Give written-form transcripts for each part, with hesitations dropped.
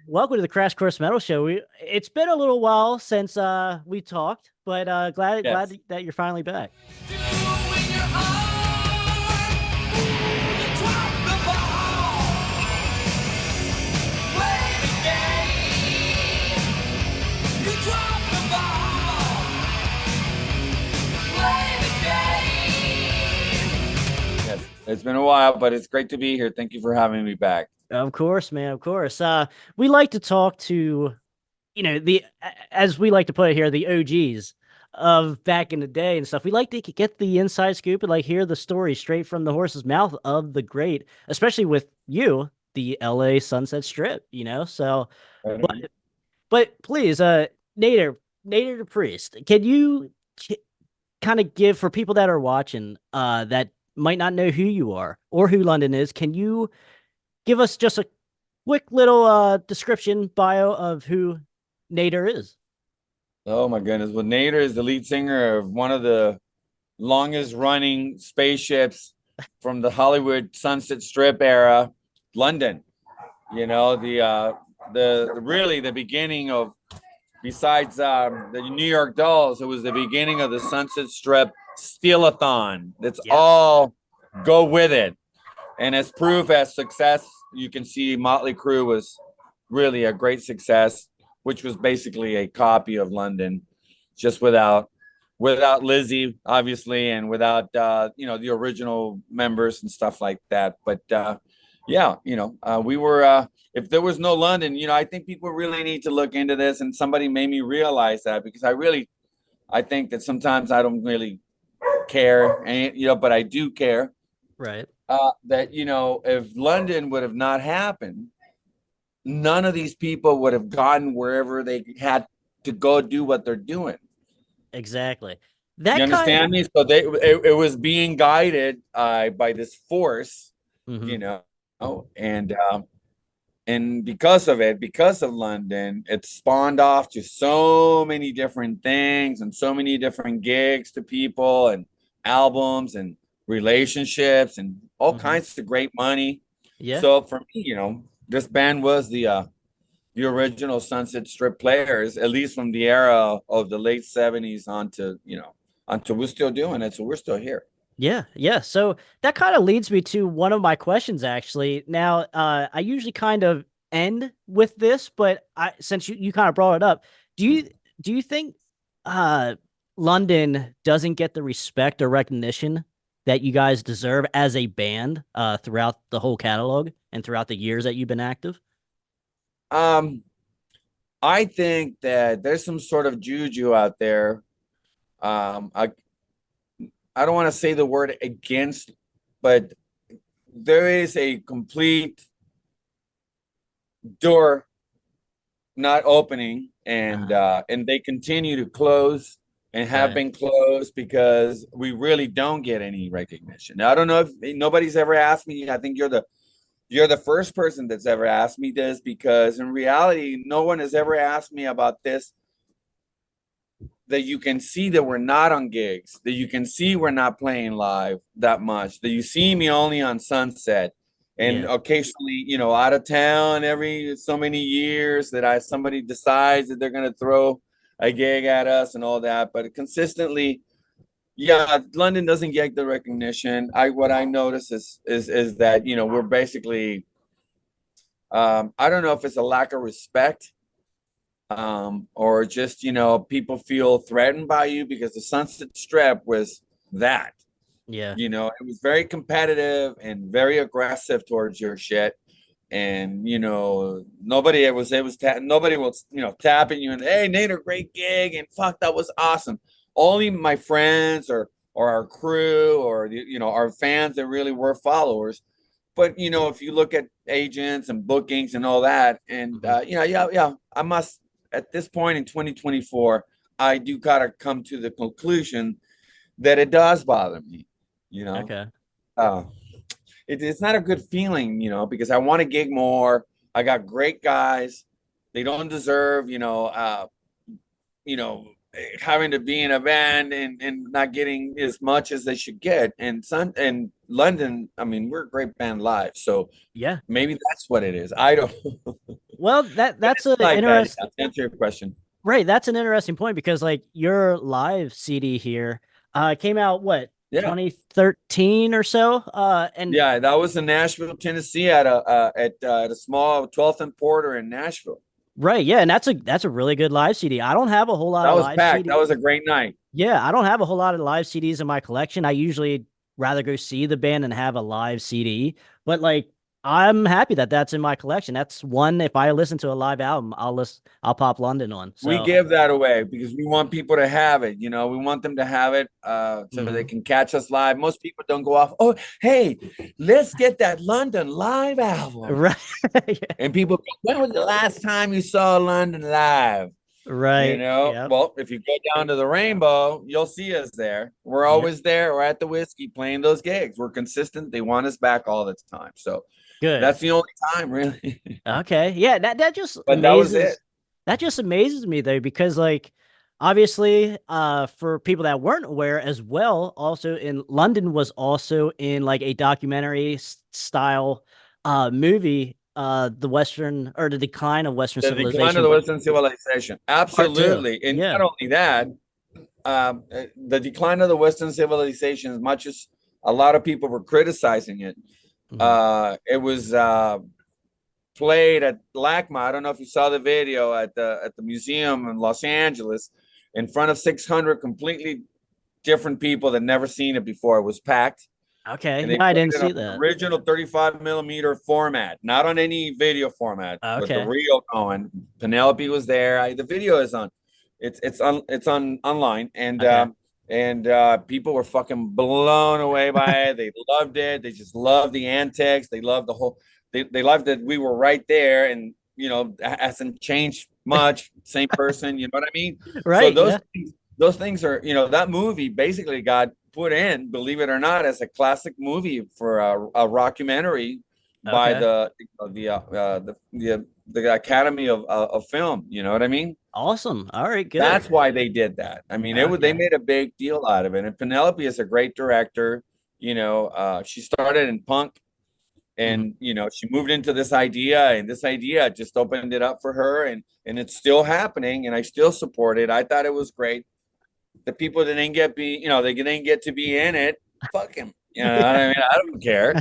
welcome to the Crash Course Metal Show. It's been a little while since we talked, but glad Yes. that you're finally back. Yes. It's been a while, but it's great to be here. Thank you for having me back. Of course, man, of course. We like to talk to, the as we like to put it here, the OGs of back in the day and stuff. We like to get the inside scoop and like hear the story straight from the horse's mouth of the great, especially with you, the LA Sunset Strip, So, but Mhm. but please, Nadir D'Priest, can you kind of give for people that are watching, that might not know who you are or who London is, can you give us just a quick little description bio of who Nader is? Oh my goodness. Well, Nader is the lead singer of one of the longest running spaceships from the Hollywood Sunset Strip era, London. The really the beginning of besides the New York Dolls, it was the beginning of the Sunset Strip Steelathon. That's Yep. all go with it. And as proof as success, you can see Mötley Crüe was really a great success, which was basically a copy of London, just without Lizzie, obviously, and without the original members and stuff like that. But yeah, we were. If there was no London, I think people really need to look into this, and somebody made me realize that because I think that sometimes I don't really care, and but I do care Right. that if London would have not happened, none of these people would have gotten wherever they had to go do what they're doing. Exactly. You That kind understand me? So it was being guided by this force, you Mhm. know, and because of it, because of London, it spawned off to so many different things and so many different gigs to people and albums and relationships and all Mhm. kinds of great money. Yeah. So for me, this band was the original Sunset Strip players, at least from the era of the late 70s on to, until we're still doing it. So we're still here. Yeah, yeah. So that kind of leads me to one of my questions actually. Now, I usually kind of end with this, but since you kind of brought it up, do you do you think uh London doesn't get the respect or recognition that you guys deserve as a band throughout the whole catalog and throughout the years that you've been active? Um, I think that there's some sort of juju out there. I don't want to say the word against, but there is a complete door not opening, Uh, and they continue to close and have right. been closed because we really don't get any recognition. Now, I don't know if nobody's ever asked me. I think you're the first person that's ever asked me this because in reality, no one has ever asked me about this. That you can see that we're not on gigs, that you can see we're not playing live that much, that you see me only on Sunset and Yeah. occasionally, out of town every so many years that somebody decides that they're gonna throw a gig at us and all that. But consistently, yeah, London doesn't get the recognition. What I notice is that we're basically I don't know if it's a lack of respect or just people feel threatened by you because the Sunset Strip was that. Yeah. It was very competitive and very aggressive towards your shit. And nobody nobody was tapping you and hey Nader, great gig and fuck that was awesome. Only my friends or our crew or our fans that really were followers. But if you look at agents and bookings and all that, and Mhm. yeah, I must at this point in 2024, I do gotta come to the conclusion that it does bother me. You know, Okay. uh, it's not a good feeling, because I want to gig more. I got great guys. They don't deserve, you know, having to be in a band and not getting as much as they should get. And London, I mean, we're a great band live, so Yeah. maybe that's what it is. I don't. Well, that's an Like that. interest. Yeah, to answer your question. Right, that's an interesting point because like your live CD here came out what, Yeah, 2013 or so, and yeah, that was in Nashville, Tennessee, at a small 12th and Porter in Nashville. right, yeah, and that's a really good live CD. I don't have a whole lot That of was live packed. That was a CDs. great night. Yeah, I don't have a whole lot of live CDs in my collection. I usually rather go see the band and have a live CD, but like I'm happy that that's in my collection. That's one, if I listen to a live album, I'll pop London on. We So, give that away because we want people to have it. You know, we want them to have it so they mhm. can catch us live. Most people don't go off, oh, hey, let's get that London live album. Right. Yeah. And people go, when was the last time you saw London live? You Right. know, Yep. well, if you go down to the Rainbow, you'll see us there. We're Yep. always there. We're at the Whiskey playing those gigs. We're consistent. They want us back all the time. So Good. that's the only time, really. Okay. Yeah, But that was it. that just amazes me though, because like obviously for people that weren't aware as well, also in London was also in like a documentary style movie, the Western or the decline of Western The decline of civilization, the Western civilization. part two. Absolutely. And Yeah. not only that, the decline of the Western civilization, as much as a lot of people were criticizing it, Mhm. it was played at LACMA. I don't know if you saw the video at the museum in Los Angeles in front of 600 completely different people that never seen it before. It was packed. Okay. And Yeah, they I played didn't it on see the that. original 35 millimeter format, not on any video format, but the Okay. real going. Penelope was there. The video is on. It's on online, Okay. and people were fucking blown away by it. They loved it. They just loved the antics. They loved the whole. They loved that we were right there, and hasn't changed much. Same person. You know what I mean? So Right. Yeah. those things are, that movie basically got put in, believe it or not, as a classic movie for a rockumentary by Okay. the Academy of Film. You know what I mean? Awesome. All right. Good. That's why they did that. I mean, they Okay. made a big deal out of it. And Penelope is a great director. She started in punk, Mhm. and she moved into this idea, and this idea just opened it up for her, and it's still happening, and I still support it. I thought it was great. The people that didn't they didn't get to be in it, fuck him. You know what I mean? I don't care.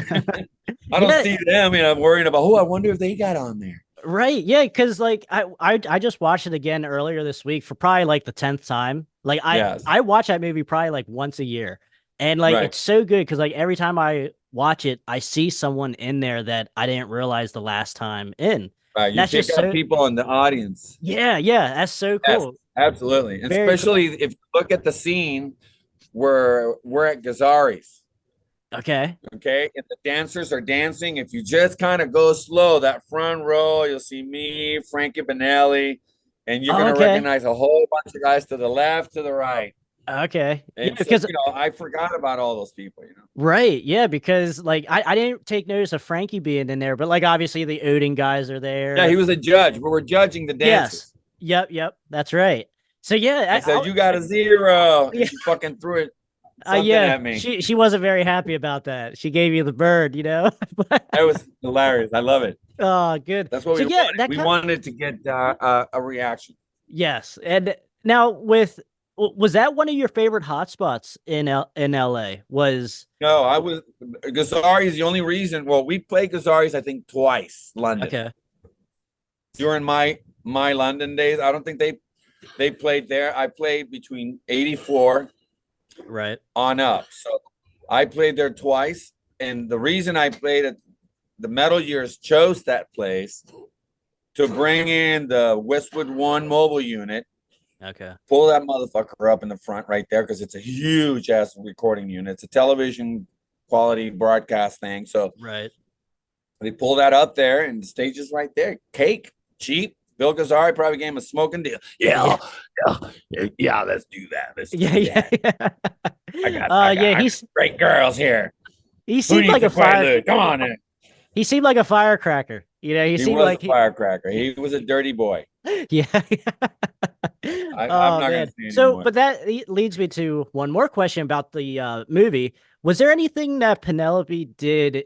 I don't Yeah. see them, worrying about, I wonder if they got on there. Right. Yeah. Because like I just watched it again earlier this week for probably like the 10th time. Like Yes. I watch that movie probably like once a year, and like Right. it's so good because like every time I watch it, I see someone in there that I didn't realize the last time in. And Right. You that's pick just up so, people in the audience. yeah, yeah. That's so Yes, cool. absolutely. And Very cool. especially if you look at the scene where we're at Gazzari's. Okay. Okay. And the dancers are dancing. If you just kind of go slow, that front row, you'll see me, Frankie Benelli, and you're Oh, gonna okay. recognize a whole bunch of guys to the left, to the right. Okay. Yeah. And so, Because I forgot about all those people. right. Yeah. Because like I didn't take notice of Frankie being in there, but like obviously the Odin guys are Yeah, he there. was a judge. We were judging the Yes. dancers. Yep. Yep. That's right. So I yeah, said, you got a zero. And yeah, she fucking threw something yeah. at me. She wasn't very happy about that. She gave you the bird, you know. That was hilarious. I love it. Oh, good. That's what So we yeah, wanted. that We kind of wanted to get a reaction. yes. And now was that one of your favorite hotspots in LA? Was No, I was Gazzari is the only reason. Well, we played Gazzari's, I think, twice, London. okay, During my London days. I don't think they played there. I played between 84 right? on up. So I played there twice. And the reason I played it, the Metal Years chose that place to bring in the Westwood One mobile unit, Okay, pull that motherfucker up in the front right there, because it's a huge ass recording unit. It's a television quality broadcast thing. So right. they pull that up there, and the stage is right there. Cake, cheap. Bill Gazzari probably gave him a smoking deal. Yeah, yeah, let's do that. Let's do Yeah, yeah, that. yeah. I Yeah, got great girls here. he Who seemed needs like to a fire. prelude? Come on in. He seemed like a firecracker. You know, he He seemed was a like firecracker. He was a dirty boy. yeah. I'm Oh not gonna man. say So, anymore. but that leads me to one more question about the movie. Was there anything that Penelope did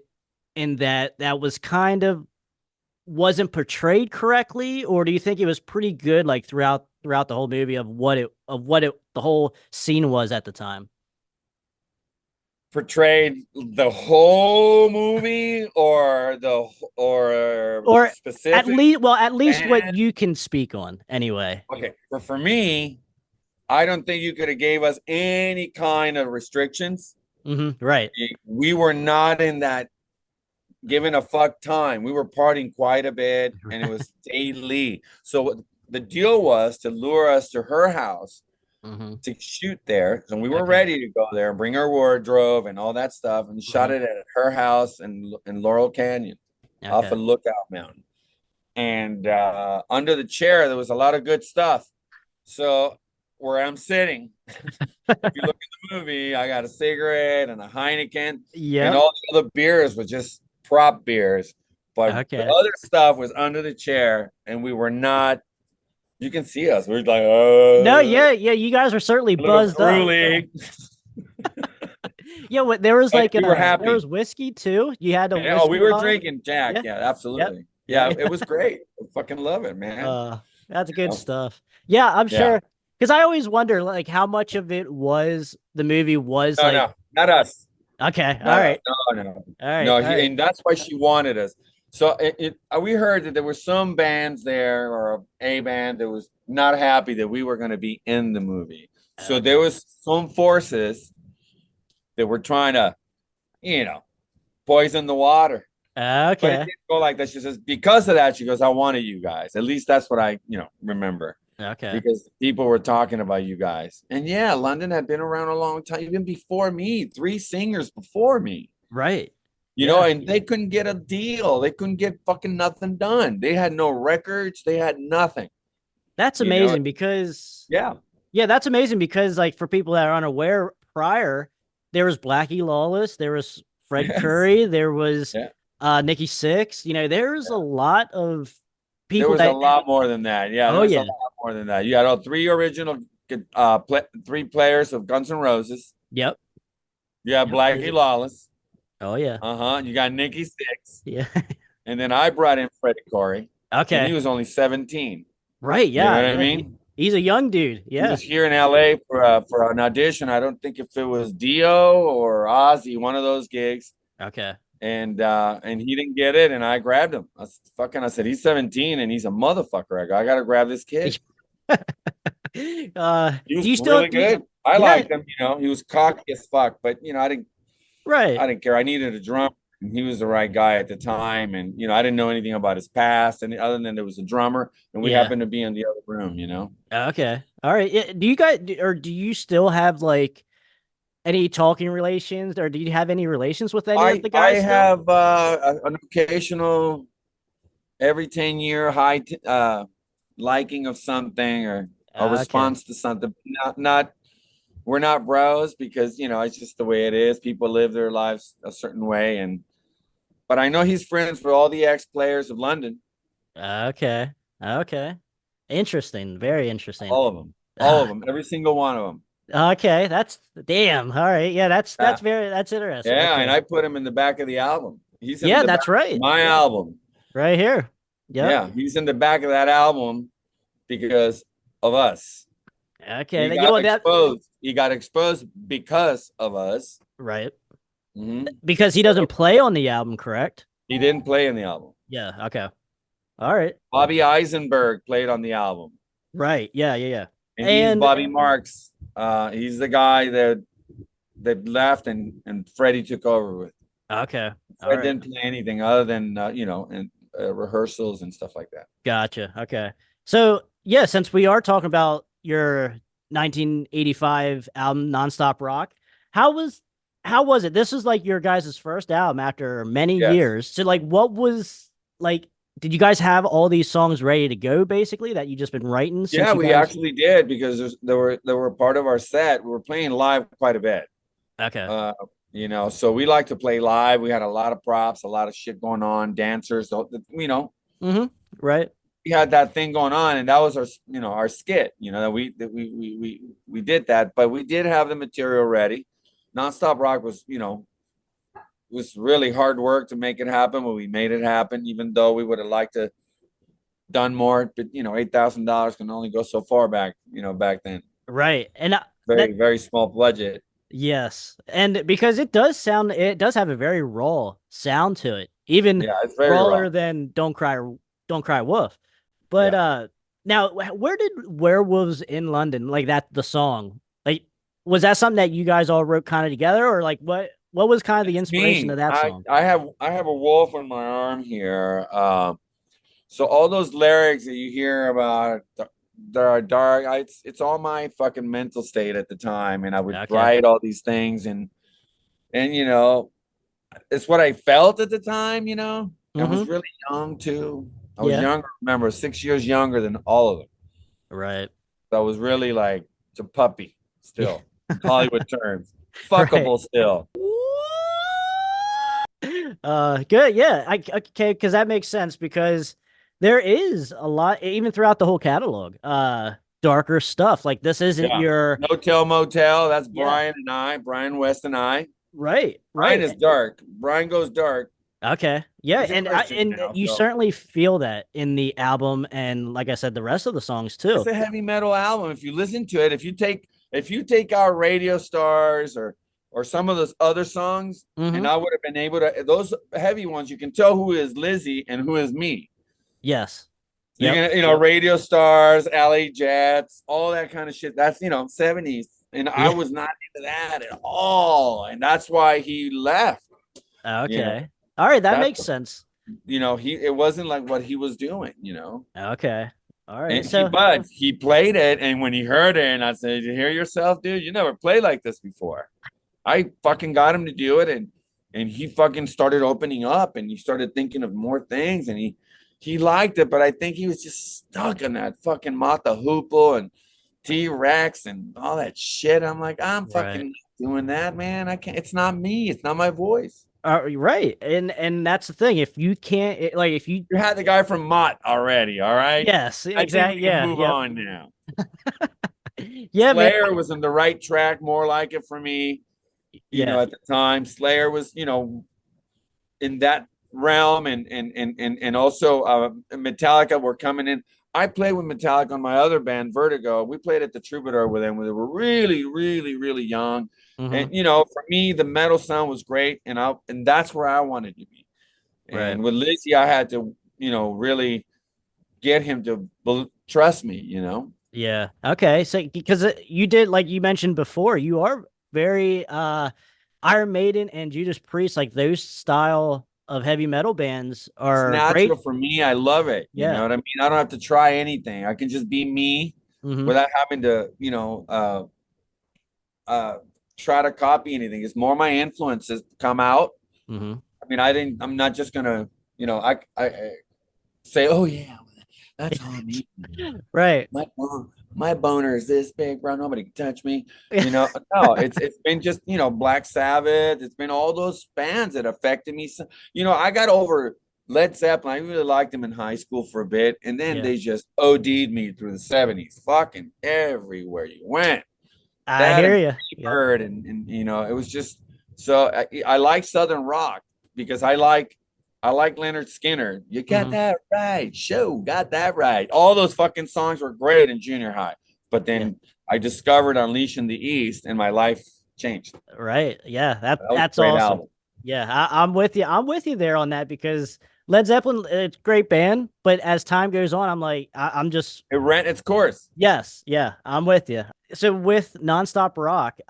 in that was kind of wasn't portrayed correctly, or do you think it was pretty good like throughout the whole movie of what it the whole scene was at the time? Portrayed the whole movie or Or specific at least what band? you can speak on anyway. Okay, for me, I don't think you could have gave us any kind of restrictions. Right. We were not in that giving a fuck time. We were partying quite a bit, and it was daily. So the deal was to lure us to her house hmm to shoot there, and we were Okay. ready to go there and bring our wardrobe and all that stuff, and shot hmm it at her house in Laurel Canyon, off Okay. of Lookout Mountain. And under the chair, there was a lot of good stuff. So where I'm sitting, if you look at the movie, I got a cigarette and a Heineken, and Yep. all the other beers were just prop beers. But the Okay. other stuff was under the chair, and we were not. You can see us. We're like, No, yeah, yeah. You guys were certainly a little buzzed up. Yeah. drooly. Yeah. What there was But like we were there was happy. whiskey too. You had a Yeah, oh, we whiskey were bottle. drinking Jack. Yeah. Yeah, Yep. absolutely. Yeah. Yeah, it was great. I fucking love it, man. That's good Oh, stuff. Yeah, I'm yeah. sure. Because I always wonder, like, how much of it was the movie was No, like, no, not us. okay, all Not us. right, No, no, all right, no. all right. And that's why she wanted us. So we heard that there were some bands there, or a band that was not happy that we were going to be in the movie. So there Okay. was some forces that were trying to, you know, poison the water. But it Okay. didn't go like that. She says, because of that, she goes, I wanted you guys. At least that's what I, remember. Okay. Because people were talking about you guys. And yeah, London had been around a long time, even before me, three singers before me, Right. Yeah. and they couldn't get a deal. They couldn't get fucking nothing done. They had no records, they had nothing, That's you know. amazing because Yeah. yeah, that's amazing because like for people that are unaware prior, there was Blackie Lawless, there was Fred Yes. Curry, there was Yeah. Nikki Six. There's a lot of There people was a that lot more than that. Yeah, oh there was a yeah. lot more than that. You had all three original three players of Guns N' Roses. Yep. You had Yep. Blackie Lawless. Oh yeah. Uh-huh. You got Nikki Six. Yeah. And then I brought in Freddie Corey, and he Okay. was only 17. Right. You know Yeah. what I Yeah. mean? He's a young dude. He Yeah. was here in LA for an audition. I don't think if it was Dio or Ozzy, one of those gigs. Okay. And he didn't get it, and I grabbed him. I said, he's 17 and he's a motherfucker. I gotta grab this kid. He Do was you still really do you, good. I yeah, liked him, he was cocky as fuck, but right. I didn't care. I needed a drummer, and he was the right guy at the time. And I didn't know anything about his past, and other than there was a drummer, and we Yeah. happened to be in the other room. Okay. All right. Yeah. Do you guys or do you still have like any talking relations or do you have any relations with any of the I guys still? have an occasional every 10-year liking of something, or a Okay. response to something. Not we're not bros, because it's just the way it is. People live their lives a certain way, but I know he's friends with all the ex-players of London. Okay. Okay. Interesting. Very interesting. All of them. All of Ah, them. Every single one of them. okay. That's damn. All right. Yeah, Yeah. that's interesting. Yeah, and Okay. I put him in the back of the album. He's in Yeah, the back that's of right. my Yeah. album. Right here. Yep. Yeah, he's in the back of that album because of us. Okay. You know what that He got exposed because of us. right. Hmm. Because he doesn't play on the album, correct? He didn't play in the album. Yeah. Okay. All right. Bobby Eisenberg played on the album, Right. Yeah. Yeah. Yeah. and he's And Bobby Marks. He's the guy that left, and Freddie took over with. okay. All Fred right. didn't play anything other than in rehearsals and stuff like that. Gotcha. Okay. So yeah, since we are talking about your 1985 album, Nonstop Rock, how was how was it? This is like your guys' first album after many Yes. years. So like, what was like? Did you guys have all these songs ready to go, basically, that you just been writing since Yeah, you we guys? actually did, because there were part of our set. We were playing live quite a bit. Okay. Uh, so we like to play live. We had a lot of props, a lot of shit going on, dancers. So, Mm-hmm. Right. we had that thing going on, and that was our, our skit. We did that, but we did have the material ready. Nonstop Rock was, was really hard work to make it happen, but we made it happen, even though we would have liked to done more. But $8,000 can only go so far back, back then. Right. And Very, that very small budget. yes. And because it does have a very raw sound to it. Even Yeah, it's very raw. rawer than Don't Cry Wolf. But Yeah. now where did Werewolves in London, like that the song? Like was that something that you guys all wrote kind of together, or like what was kind of the It's inspiration me. of that I song? I have I have a wolf on my arm here. So all those lyrics that you hear about there are dark. It's all my fucking mental state at the time, and I would Okay. write all these things, and it's what I felt at the time. I Mm-hmm. was really young too. I was Yeah. younger. Remember, 6 years younger than all of them. Right. So I was really like a puppy Yeah. still, in Hollywood terms, Right. fuckable still. Good. Yeah. Okay, because that makes sense because there is a lot, even throughout the whole catalog, darker stuff. Like this isn't Yeah. your No Tell Motel. That's yeah. Brian West and I. Right. Brian Right. is dark. Brian goes dark. Okay. Yeah, He's a and Christian and now, you so certainly feel that in the album, and like I said, the rest of the songs it's too. a heavy metal album. If you listen to it, if you take our Radio Stars or some of those other songs, Mm-hmm. and I would have been able to those heavy ones, you can tell who is Lizzie and who is me. Yes. You Yep. can, Radio Stars, Alley Jets, all that kind of shit. That's 70s. And I Yeah. was not into that at all. And that's why he left. You know, Okay. All right, that that's makes sense. it wasn't like what he was doing. Okay. All right. And he So, but he played it, and when he heard it, and I said, "You hear yourself, dude? You never played like this before." I fucking got him to do it, and he fucking started opening up, and he started thinking of more things, and he liked it, but I think he was just stuck in that fucking Mata Hoople and T Rex and all that shit. I'm like, I'm right. fucking not doing that, man. I can't. It's not me. It's not my voice. Right. And that's the thing. If you can't like if you You had the guy from Mott already, all right? yes, I think exactly. we can Yeah. move Yep. on now. Yeah, man. Slayer was on the right track, more like it for me, Yeah. at the time. Slayer was, in that realm, and also Metallica were coming in. I played with Metallica on my other band, Vertigo. We played at the Troubadour with them when they were really, really, really young. Mm-hmm. And for me, the metal sound was great, and that's where I wanted to be. Right. And with Lizzie, I had to, really get him to trust me. Yeah. Okay. So because you did like you mentioned before, you are very Iron Maiden and Judas Priest, like those style of heavy metal bands It's are natural great. for me. I love it. You know Yeah. what I mean? I don't have to try anything. I can just be me Mm-hmm. without having to, uh, try to copy anything. It's more my influences come out. Mm-hmm. I mean, I'm not just gonna, I say, oh yeah, that's all me. Right. My boner is this big, bro. Nobody can touch me. No, it's been just Black Sabbath. It's been all those bands that affected me. So, I got over Led Zeppelin. I really liked them in high school for a bit, and then Yeah. they just OD'd me through the '70s. Fucking everywhere you went, I that hear and you. Yep. Bird, and it was just so I like Southern rock because I like Leonard Skinner. You got Mm-hmm. that right. Show got that right. All those fucking songs were great in junior high. But Yeah. then I discovered Unleash in the East and my life changed. Right. Yeah. That was a That's great awesome. album. Yeah. I'm with you. I'm with you there on that because Led Zeppelin, it's a great band, but as time goes on, I'm like, I'm just It ran its course. yes, yeah, I'm with you. So with Nonstop Rock,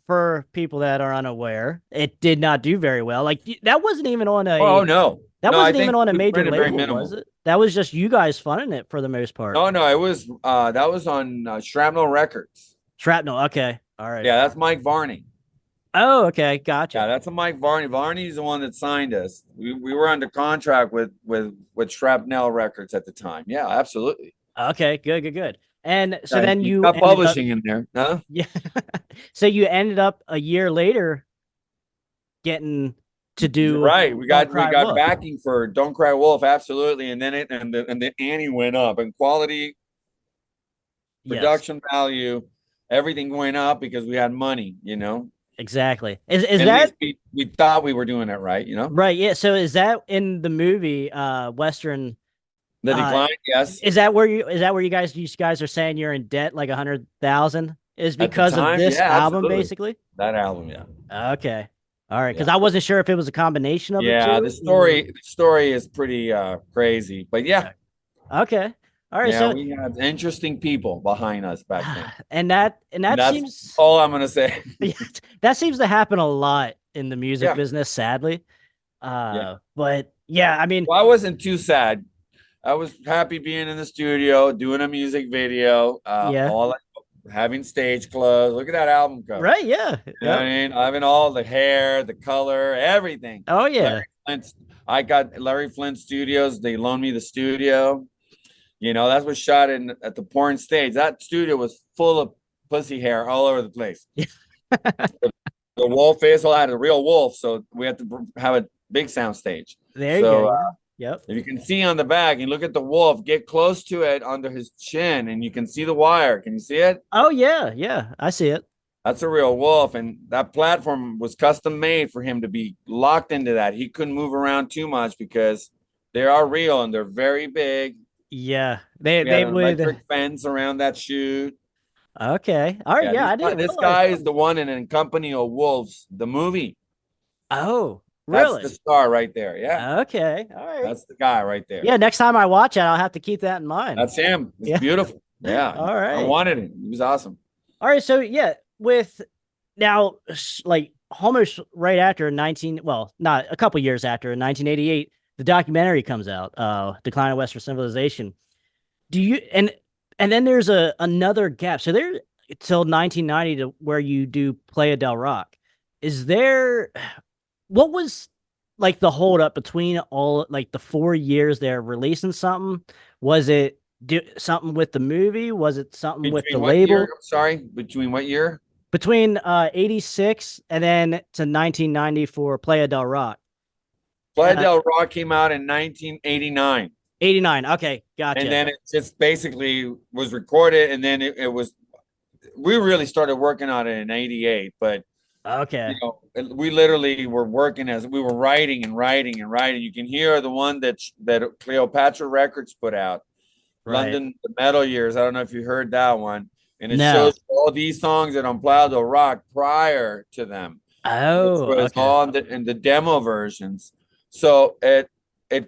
for people that are unaware, it did not do very well. Like that wasn't even on Oh a no. that No, I wasn't even think on a it was major rated very label, was minimal. it? That was just you guys funding it for the most part. No, no, it was that was on Shrapnel Records. Shrapnel. Okay. All right. Yeah, that's Mike Varney. Oh, okay. Yeah, Gotcha. that's a Mike Varney. Varney's the one that signed us. We were under contract with Shrapnel Records at the time. Yeah, absolutely. Okay. Good. Good. Good. And so Yeah, then you you got ended up, publishing in there, huh? yeah. So you ended up a year later getting to do Right. We Don't got Cry Wolf. backing for Don't Cry Wolf, absolutely. And then the Annie went up, and quality, Yes, production value, everything went up because we had money, you know. exactly. Is At that least we thought we were doing it right, you know. right? Yeah. So is that in the movie Western? The Uh, decline, yes. is that where you guys are saying you're in debt like 100,000 is At the because of time, this yeah, album absolutely. basically? That album, yeah. Okay. All right, because Yeah. I wasn't sure if it was a combination of the Yeah, two or the story is pretty crazy. But yeah, yeah. Okay. All right. yeah, So we had interesting people behind us back then. and And that that's seems all I'm gonna say. yeah, that seems to happen a lot in the music Yeah, business, sadly. yeah. But yeah, I mean, Well, I wasn't too sad. I was happy being in the studio, doing a music video, yeah. all having stage clothes. Look at that album cover. Right, yeah. You know what I Yep. mean? Having all the hair, the color, everything. Oh Larry yeah. Flint's, I got Larry Flint Studios. They loaned me the studio. You know, that was shot in at the porn stage. That studio was full of pussy hair all over the place. The wolf face all had a real wolf, so we had to have a big sound stage. There you go. So Yeah. Yep. if you can see on the back, you look at the wolf, get close to it under his chin, and you can see the wire. Can you see it? Oh yeah, yeah. I see it. That's a real wolf, and that platform was custom made for him to be locked into that. He couldn't move around too much because they are real and they're very big. Yeah. We had They an would electric fence around that chute. okay. All right, Yeah, yeah, I didn't this realize. guy is the one in Company of Wolves, the movie. Oh, That's the really? star right there. Yeah, Okay. All right. that's the guy right there. Yeah, next time I watch it, I'll have to keep that in mind. That's him. It's Yeah. beautiful. Yeah, All I right. wanted him. He was awesome. All right. So yeah, with now like almost right after 19, well, not a couple years after in 1988, the documentary comes out, Decline of Western Civilization. Do you and then there's a another gap. So there till 1990 to where you do Playa Del Rock. Is there what was like the holdup between all like the 4 years they're releasing something? Was it something with the movie? Was it something with the Between what year? label? I'm sorry. Between what year? Between 86 and then to 1990 for Playa Del Rock. Playa Uh, del Rock came out in 1989. 89. Okay, And gotcha. then it just basically was recorded. And then it was, we really started working on it in 88. But, you Okay. know, we literally were working as we were writing and writing and writing. You can hear the one that Cleopatra Records put out, Right. London, the Metal Years. I don't know if you heard that one. And it No. shows all these songs that on Playa del Rock prior to them, which Oh, was okay. all in the demo versions. So it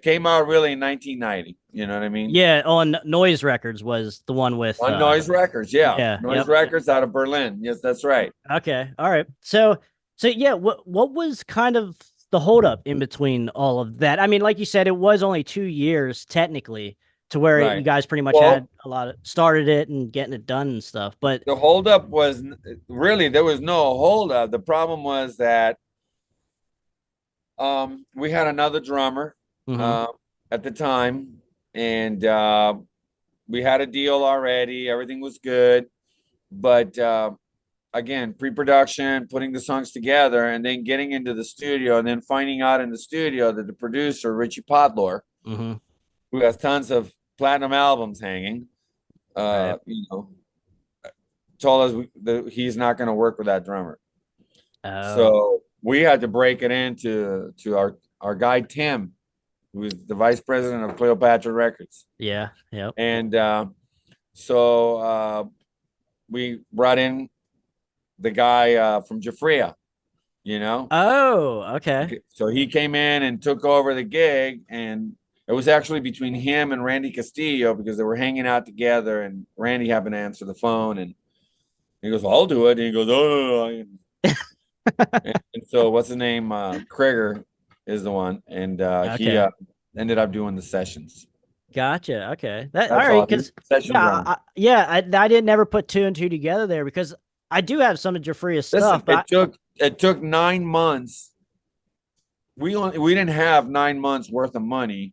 came out really in 1990. You know what I mean? Yeah, on Noise Records was the one with On Noise Records, yeah, yeah, Noise yep. Records out of Berlin. Yes, that's right. Okay. All right. So yeah, what was kind of the holdup in between all of that? I mean, like you said, it was only 2 years technically to where you Right. guys pretty much had Well, a lot of started it and getting it done and stuff. But the holdup was really there was no holdup. The problem was that we had another drummer mhm. uh, at the time, and we had a deal already. Everything was good, but again, pre-production, putting the songs together, and then getting into the studio, and then finding out in the studio that the producer Richie Podlor, Mhm. who has tons of platinum albums hanging, Right. you know, told us that he's not going to work with that drummer. Oh. So we had to break it into our guy Tim, who's the vice president of Cleopatra Records, Yeah. Yep. and so we brought in the guy from Jafria, you know. Oh, okay. So he came in and took over the gig, and it was actually between him and Randy Castillo because they were hanging out together, and Randy happened to answer the phone, and he goes, well, "I'll do it." And he goes, "Oh," and so what's the name? Krieger is the one, and he Okay. ended up doing the sessions. Gotcha. Okay. That all That's right, all. He's because a session yeah, drummer. I didn't never put two and two together there because I do have some of Jafria's Listen, stuff, but it took 9 months. We didn't have 9 months worth of money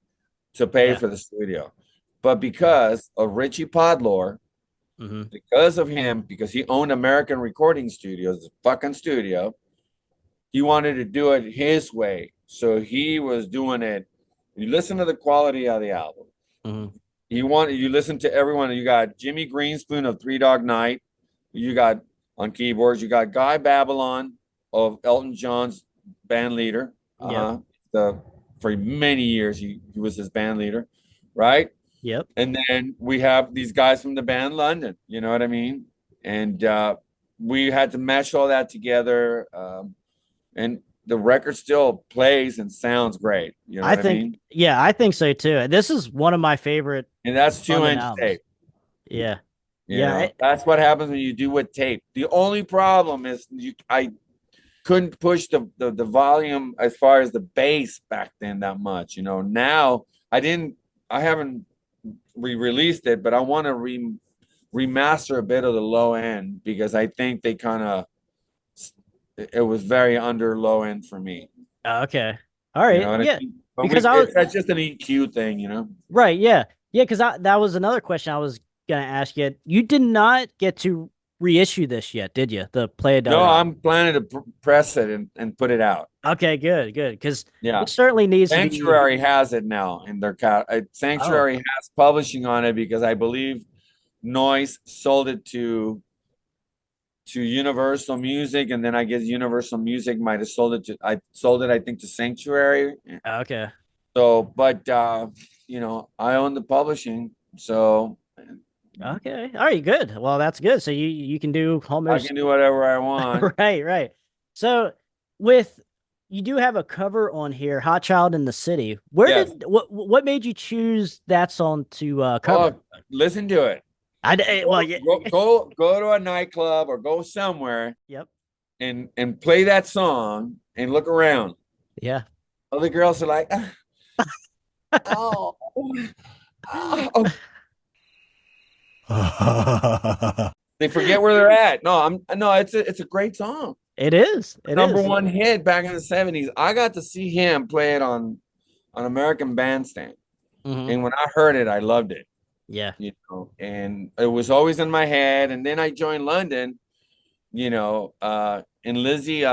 to pay yeah. for the studio, but because of Richie Podlor, Hmm. because of him, because he owned American Recording Studios, the fucking studio, he wanted to do it his way. So he was doing it. You listen to the quality of the album. Hmm. You listen to everyone. You got Jimmy Greenspoon of Three Dog Night. You got on keyboards. You got Guy Babylon of Elton John's band leader. Yep. The for many years he was his band leader, right? Yep. And then we have these guys from the band London. You know what I mean? And we had to mesh all that together. And the record still plays and sounds great. You know I what I think, mean? yeah, I think so too. This is one of my favorite And that's two London inch albums. tape. Yeah. You Yeah. know, that's what happens when you do with tape. The only problem is I couldn't push the volume as far as the bass back then that much. You know, now I haven't re-released it, but I want to remaster a bit of the low end because I think they kind of it was very under low end for me. Okay. All You right. know what I Yeah. mean? But Because I was that's just an EQ thing, you know. right. Yeah. Yeah. Because that was another question I was gonna ask you. You did not get to reissue this yet, did you? The Playa del No, Rock. I'm planning to press it and put it out. Okay. Good. Good. Because Yeah. it certainly needs to be. Sanctuary has it now in their cat. Oh. Sanctuary has publishing on it because I believe Noise sold it to Universal Music, and then I guess Universal Music might have sold it to I sold it I think to Sanctuary. Okay. So, but you know, I own the publishing, so Okay. All right. Good. Well, that's good. So you can do I almost can do whatever I want. right. Right. So with you do have a cover on here, "Hot Child in the City." Where Yes. did what made you choose that song to cover? Oh, listen to it. Well, yeah. Go to a nightclub or go somewhere Yep. and play that song and look around. Yeah. Other girls are like, oh, oh. They forget where they're at. No, no, it's a great song. It is. It Number is. one hit back in the 70s. I got to see him play it on American Bandstand. Hmm. And when I heard it, I loved it, Yeah. you know, and it was always in my head. And then I joined London, you know, and Lizzie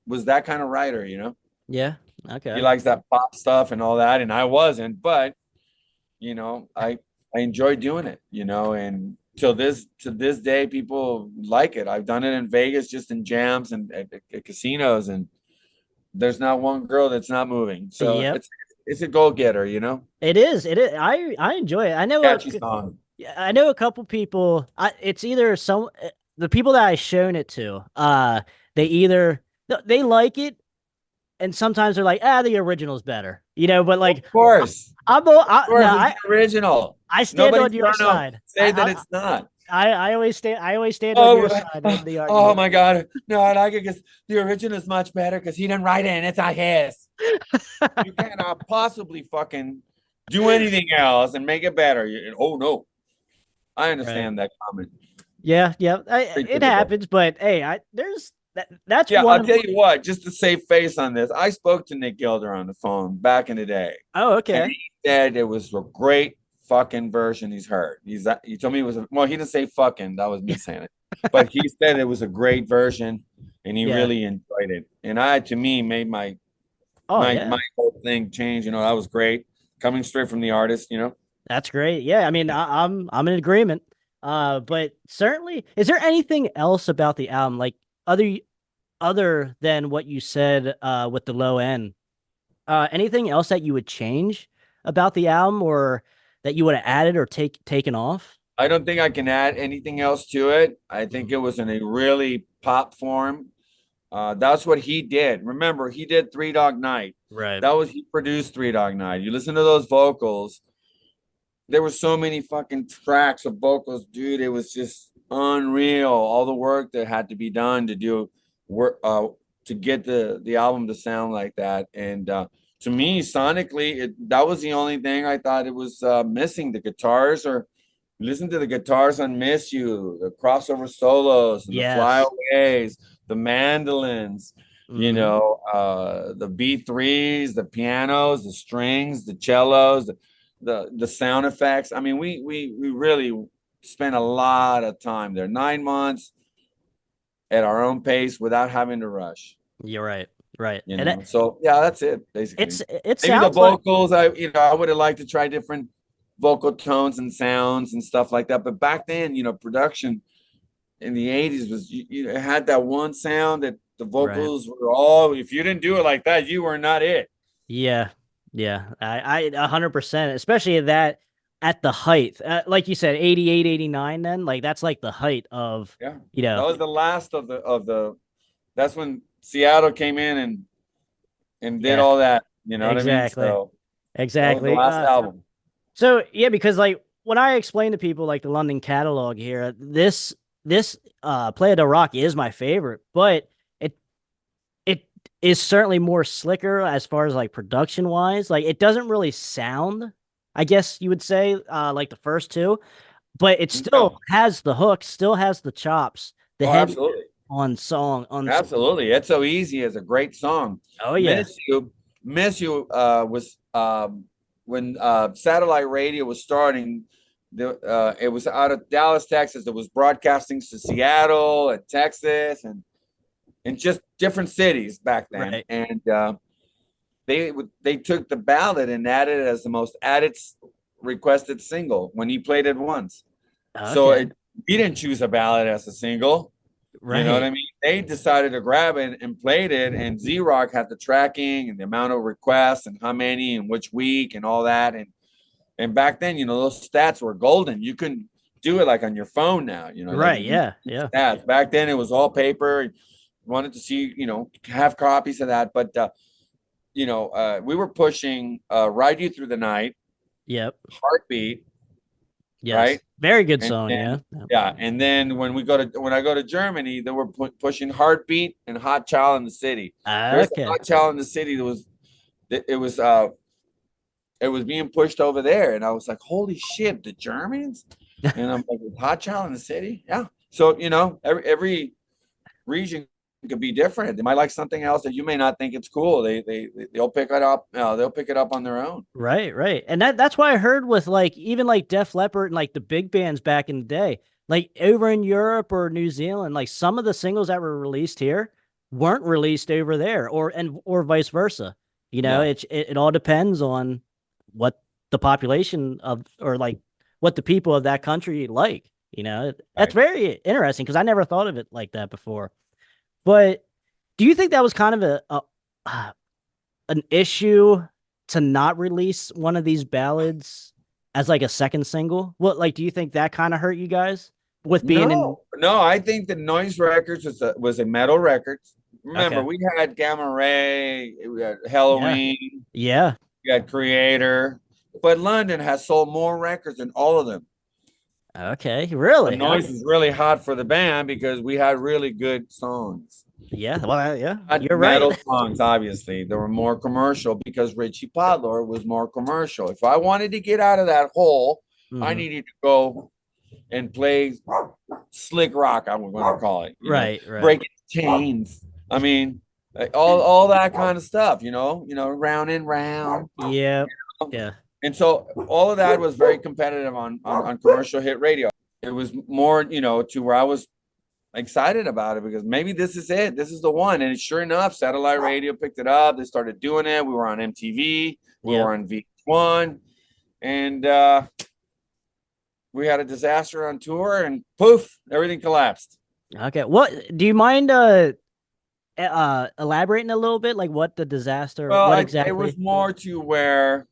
was that kind of writer, you know. Yeah. He Okay. likes that pop stuff and all that, and I wasn't, but you know, I enjoy doing it, you know, and to this day, people like it. I've done it in Vegas, just in jams and at casinos, and there's not one girl that's not moving. So Yep. it's a go getter, you know. It is. It is. I enjoy it. Catchy song. I know a couple people. It's either the people that I shown it to. They either they like it, and sometimes they're like, the original's better, you know. But Of like, course, of no, course, it's the original. I stand Nobody's on your gonna side. say that it's not. I always stand on Oh, your side in the oh argument. my God. No, I like it because the original is much better because he didn't write it and it's not his. You cannot possibly fucking do anything else and make it better. Oh no. I Right. understand that comment. Yeah. Yeah. Pretty It typical. happens, but hey, that's Yeah, one I'll of. tell you what, just to save face on this, I spoke to Nick Gilder on the phone back in the day, Oh, and okay. he said it was a great fucking version he's heard. He told me it was well, he didn't say fucking, that was me saying it. But he said it was a great version and he Yeah. really enjoyed it. And I to me made Oh, yeah. my whole thing change. You know, that was great. Coming straight from the artist, you know. That's great. Yeah, I mean, I'm in agreement. But certainly, is there anything else about the album, like other than what you said, with the low end? Anything else that you would change about the album, or that you would have added or taken off? I don't think I can add anything else to it. I think Mhm. it was in a really pop form. That's what he did. Remember, he did Three Dog Night. Right. He produced Three Dog Night. You listen to those vocals. There were so many fucking tracks of vocals, dude. It was just unreal. All the work that had to be done to do work to get the album to sound like that. And to me, sonically, that was the only thing I thought it was missing. The guitars or listen to the guitars on Miss You, the crossover solos and the Yes. flyaways, the mandolins, you Hmm. know, the B3s, the pianos, the strings, the cellos, the sound effects. I mean, we really spent a lot of time there. 9 months at our own pace without having to rush. You're right. right. you And know. So yeah, that's it basically. it Maybe the sounds like vocals, I would have liked to try different vocal tones and sounds and stuff like that. But back then, production in the 80s was you had that one sound that the right. vocals were all, if you didn't do it like that, you were not it. Yeah, yeah, I 100%, especially at the height, like you said, 88, 89. Then like that's like the height of Yeah. you That know was the last of the that's when Seattle came in and did yeah, all that. You know what I mean? exactly, So that was the exactly. last album. So yeah, because like when I explain to people like the London catalog here, this Playa Del Rock is my favorite, but it it is certainly more slicker as far as like production wise. Like it doesn't really sound, I guess you would say, like the first two, but it still No. has the hook, still has the chops, the Oh, heavy absolutely. on song. Absolutely. It's So Easy is a great song. Oh yeah, Miss You, Miss You was when satellite radio was starting. It was out of Dallas, Texas. It was broadcasting to Seattle and Texas and just different cities back then. right. And they took the ballad and added it as the most added requested single when he played it once. So Okay, he didn't choose a ballad as a single. You know what right. I mean? They decided to grab it and played it, and Z Rock had the tracking and the amount of requests and how many and which week and all that. And back then, those stats were golden. You couldn't do it like on your phone now. Like Right. you can Yeah. see Yeah. stats. Back then, it was all paper. Wanted to see, have copies of that, but we were pushing "Ride You Through the Night," Yep. "Heartbeat," Yes. right? Very good And song. then Yeah. Yep. yeah, and then when I go to Germany, they were pushing "Heartbeat" and "Hot Child in the City." There's a Okay. "Hot Child in the City" that was it was it was being pushed over there, and I was like, "Holy shit, the Germans!" And I'm like, "Hot Child in the City?" Yeah. So every region could be different. They might like something else that you may not think it's cool. They'll pick it up. They'll pick it up on their own. Right. Right. And that's why I heard with like even like Def Leppard and like the big bands back in the day, like over in Europe or New Zealand, like some of the singles that were released here weren't released over there, or vice versa. Yeah. It all depends on what the population of or like what the people of that country like. That's Right. very interesting because I never thought of it like that before. But do you think that was kind of uh, an issue to not release one of these ballads as like a second single? What like do you think that kind of hurt you guys with being in? No, no, I think the Noise Records was a metal record. Remember, Okay. we had Gamma Ray, we had Yeah. Halloween, Yeah. we had Creator, but London has sold more records than all of them. Okay. The Really? Noise Okay. was really hot for the band because we had really good songs. Yeah. Well, yeah. Not You're right. metal songs, obviously. They were more commercial because Richie Podlor was more commercial. If I wanted to get out of that hole, I Hmm. needed to go and play slick rock, I'm going to call it, Right. Right. breaking chains. I mean, all that kind of stuff, round and round. Yeah. Yeah. And so all of that was very competitive on commercial hit radio. It was more, to where I was excited about it because maybe this is it. This is the one. And sure enough, satellite radio picked it up. They started doing it. We were on MTV. We Yep. were on VH1. And we had a disaster on tour and poof, everything collapsed. Okay. What do you mind elaborating a little bit like what the disaster Well, what it was exactly? more to where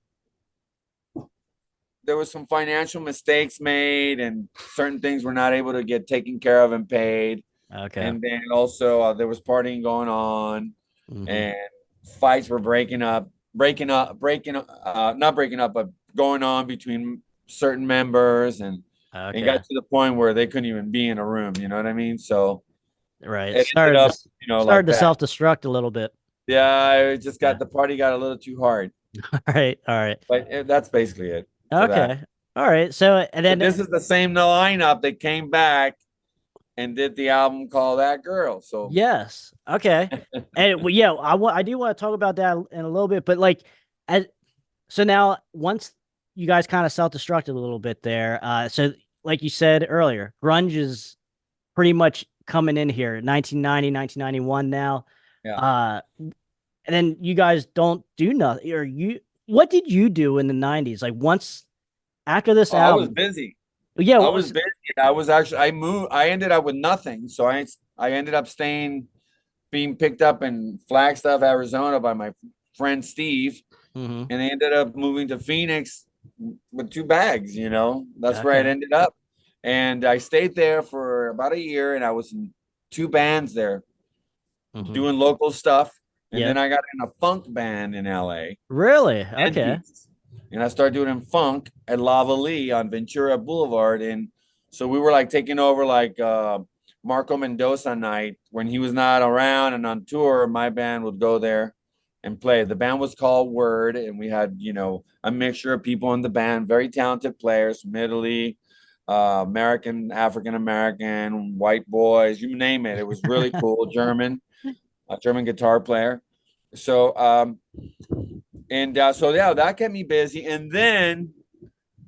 there was some financial mistakes made and certain things were not able to get taken care of and paid. Okay. And then also there was partying going on Hmm. and fights were not breaking up, but going on between certain members and got Okay. to the point where they couldn't even be in a room. You know what I mean? So Right. it ended up, Started like to that. self-destruct a little bit. Yeah, it just Yeah. got the party got a little too hard, All right. All right. but that's basically it for that. Okay. All right. So and But then this is the same lineup that came back and did the album called That Girl. So yes. Okay. And well, yeah, I do want to talk about that in a little bit, but like as so now once you guys kind of self-destructed a little bit there, so like you said earlier, grunge is pretty much coming in here, 1990, 1991 now. yeah, Uh and then you guys don't do nothing, or what did you do in the 90s? Like once after this Oh, I was album? busy. Yeah, I what was was busy. I was actually I moved. I ended up with nothing, so I ended up staying, being picked up in Flagstaff, Arizona, by my friend Steve, hmm and I ended up moving to Phoenix with two bags. That's where it okay. ended up, and I stayed there for about a year, and I was in two bands there hmm doing local stuff, and then Yep. I got in a funk band in LA, Really? Okay. 10 piece. And I started doing funk at Lava Lee on Ventura Boulevard. And so we were like taking over like Marco Mendoza night when he was not around and on tour. My band would go there and play. The band was called Word, and we had, a mixture of people in the band, very talented players from Italy, American, African American, white boys, you name it. It was really cool. German, a German guitar player. So so yeah, that kept me busy. And then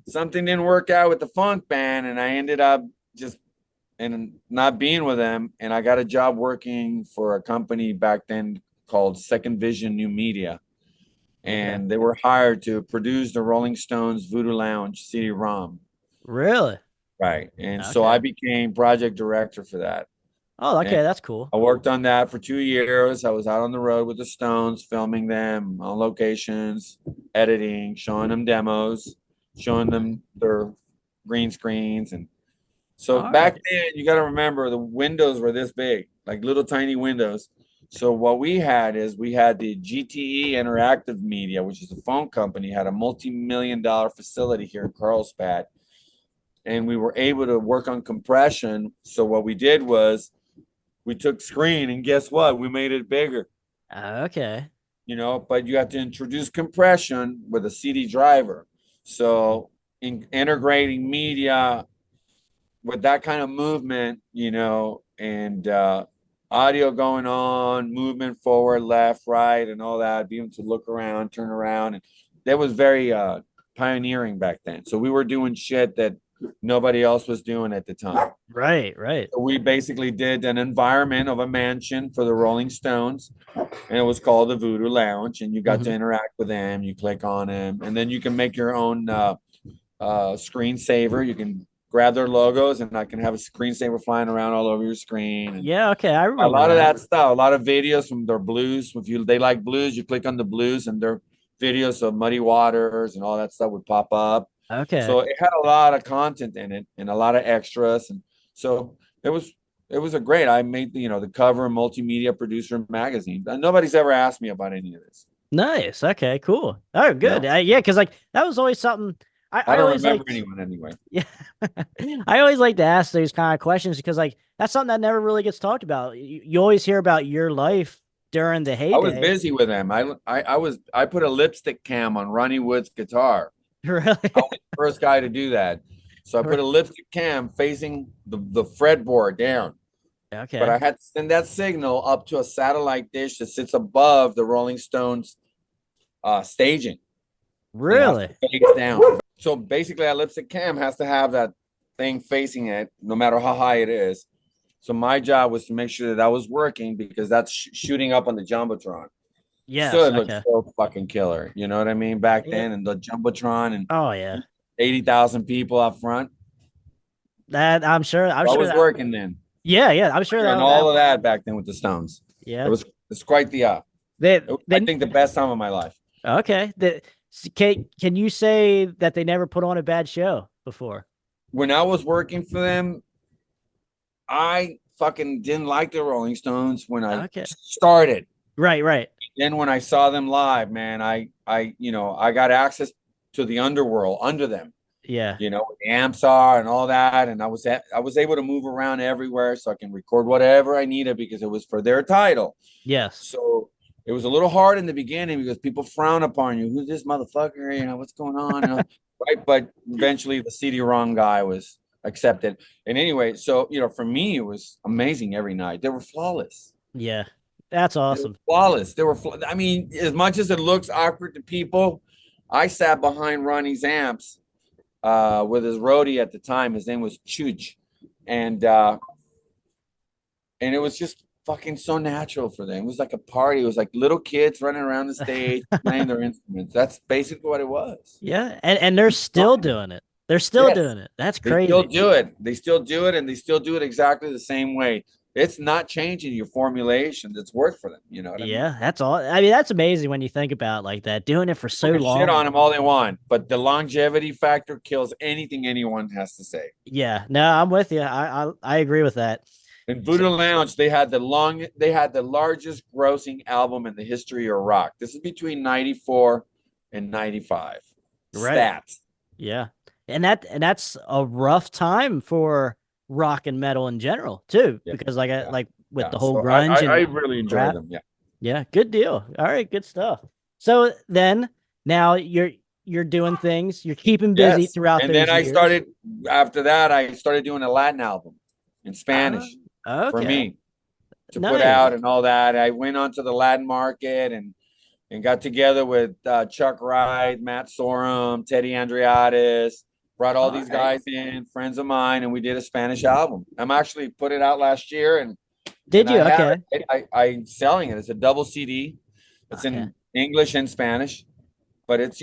something didn't work out with the funk band, and I ended up just and not being with them. And I got a job working for a company back then called Second Vision New Media, Okay. and they were hired to produce the Rolling Stones Voodoo Lounge CD-ROM. Really? Right, and so I Okay. became project director for that. Oh, And okay, that's cool. I worked on that for 2 years. I was out on the road with the Stones, filming them on locations, editing, showing them demos, showing them their green screens. And so All right. back then, you got to remember the windows were this big, like little tiny windows. So what we had is we had the GTE Interactive Media, which is a phone company, had a multi-million-dollar facility here in Carlsbad, and we were able to work on compression. So what we did was we took screen, and guess what? We made it bigger, Okay. but you have to introduce compression with a CD driver. So integrating media with that kind of movement, and audio going on, movement forward, left, right, and all that, being able to look around, turn around. And that was very pioneering back then. So we were doing shit that nobody else was doing at the time. Right, right. We basically did an environment of a mansion for the Rolling Stones, and it was called the Voodoo Lounge. And you got to hmm interact with them. You click on them, and then you can make your own screensaver. You can grab their logos, and I can have a screensaver flying around all over your screen. And Yeah, okay, I a remember lot of that. that stuff, a lot of videos from their blues. If they like blues, you click on the blues, and their videos of Muddy Waters and all that stuff would pop up. Okay. So it had a lot of content in it and a lot of extras, and so it was it was a great. I made the cover multimedia producer magazine. Nobody's ever asked me about any of this. Nice. Okay, cool. Oh, You good. know, Yeah, because like that was always something I I don't always remember liked. anyone anyway. Yeah. I always like to ask those kind of questions because like that's something that never really gets talked about. You always hear about your life during the I was heyday. busy with them. I put a lipstick cam on Ronnie Wood's guitar. I Really? was the first guy to do that. So I put a lipstick cam facing the fretboard down. But Okay. I had to send that signal up to a satellite dish that sits above the Rolling Stones staging. And it has to Really? face down. So basically, that lipstick cam has to have that thing facing it, no matter how high it is. So my job was to make sure that that was working because that's shooting up on the jumbotron. So Yes. it looked Okay. so fucking killer. You know what I mean? Back Yeah. then, and the jumbotron and Oh yeah. 80,000 people up front. That I'm sure. I'm I sure was that. working then, Yeah. Yeah. I'm sure and that all that. of that back then with the Stones. It Yeah. was it's quite They I they think the best time of my life. okay. Can you say that they never put on a bad show before? When I was working for them, I fucking didn't like the Rolling Stones when I Okay. started. Right. Right. Then when I saw them live, man, I got access to the underworld under them. Yeah. The amps are and all that, and I was able to move around everywhere so I can record whatever I needed because it was for their title. Yes. So it was a little hard in the beginning because people frown upon you. Who's this motherfucker? What's going on? Right? But eventually the CD-ROM guy was accepted. And anyway, so for me it was amazing every night. They were flawless. Yeah. That's They were awesome. flawless. I mean, as much as it looks awkward to people, I sat behind Ronnie's amps with his roadie at the time. His name was Chooch, and it was just fucking so natural for them. It was like a party. It was like little kids running around the stage playing their instruments. That's basically what it was. Yeah, and they're still doing it. They're still Yes, doing it. That's they still crazy. do it. They still do it, and they still do it exactly the same way. It's not changing your formulation that's worked for them. You know what I mean? Yeah, that's all. I mean, that's amazing when you think about it like that. Doing it for so People can shit long. on them all they want, but the longevity factor kills anything anyone has to say. Yeah, no, I'm with you. I agree with that. In So, Voodoo Lounge, they had the largest grossing album in the history of rock. This is between 94 and 95. right. Stats. Yeah. And that's a rough time for rock and metal in general too, Yeah, because like yeah, like with yeah. the whole So I, grunge I, I and really enjoy rap. them. Yeah. Yeah, good deal. All right, good stuff. So then now you're doing things, you're keeping busy Yes. throughout And then those I years. started after that, I started doing a Latin album in Oh, Spanish for okay. me to put out Nice. and all that. I went onto the Latin market and got together with Chuck Wright, Matt Sorum, Teddy Andreatis, brought all All these right. guys in, friends of mine, and we did a Spanish album. I'm actually put it out last year, and Did I you? have Okay. it. I'm selling it. It's a double CD. It's Okay. in English and Spanish, but it's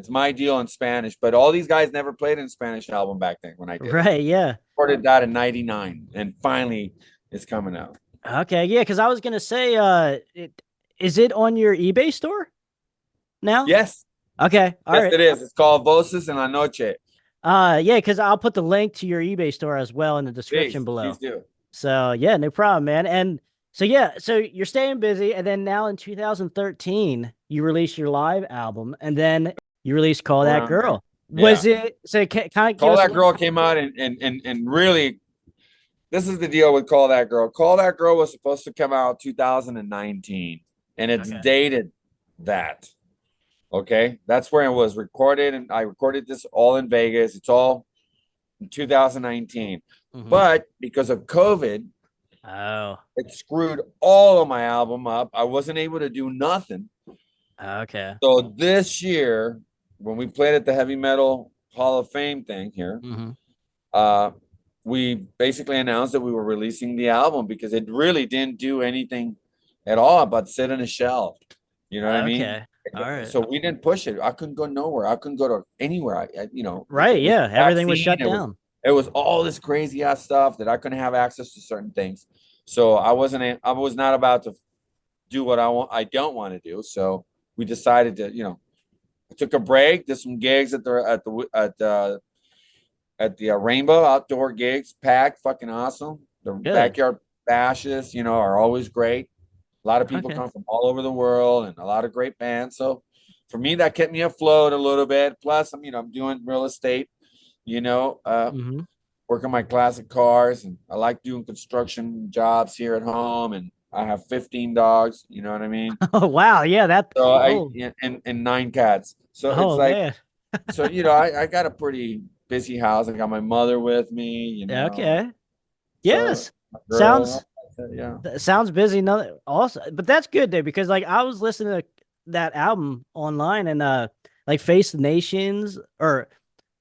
my deal in Spanish. But all these guys never played in Spanish album back then when I did it. Right, yeah. Recorded that in '99, and finally it's coming out. Okay, yeah, because I was gonna say, is it on your eBay store now? Yes, Okay, all yes, right. it is. It's called Voces en la Noche. Yeah, because I'll put the link to your eBay store as well in the description Please below. do. So yeah, no problem, man. And so yeah, so you're staying busy, and then now in 2013, you released your live album, and then you released "Call That Around there. Girl." Yeah. Was it so? Kind of give Call us a That little. Girl came out and really this is the deal with Call That Girl. Call That Girl was supposed to come out 2019 and it's Okay. dated that. Okay. That's where it was recorded. And I recorded this all in Vegas. It's all in 2019. Hmm. But because of COVID, Oh, it screwed all of my album up. I wasn't able to do nothing. okay. So this year, when we played at the Heavy Metal Hall of Fame thing here, Hmm. uh, we basically announced that we were releasing the album because it really didn't do anything at all but sit on a shelf. You know what I mean? Okay. All right. So we didn't push it. I couldn't go nowhere. I couldn't go to anywhere. Right. It was Yeah. Everything was vaccine. shut It was down. it was all this crazy ass stuff that I couldn't have access to certain things. So I was not about to do what I don't want to do. So we decided to, I took a break, did some gigs at the Rainbow outdoor gigs, packed, fucking awesome. The Good. backyard bashes, are always great. A lot of people Okay. come from all over the world and a lot of great bands. So for me, that kept me afloat a little bit. Plus, I'm doing real estate, you know, uh, Hmm. working my classic cars, and I like doing construction jobs here at home. And I have 15 dogs, you know what I mean? Oh wow. Yeah. That. So Oh. and 9 cats. So it's Oh like, man. so I got a pretty busy house. I got my mother with me, Okay. so Yes. my girl, Sounds yeah. sounds busy. No, also, but that's good though because like I was listening to that album online and like Face the Nations or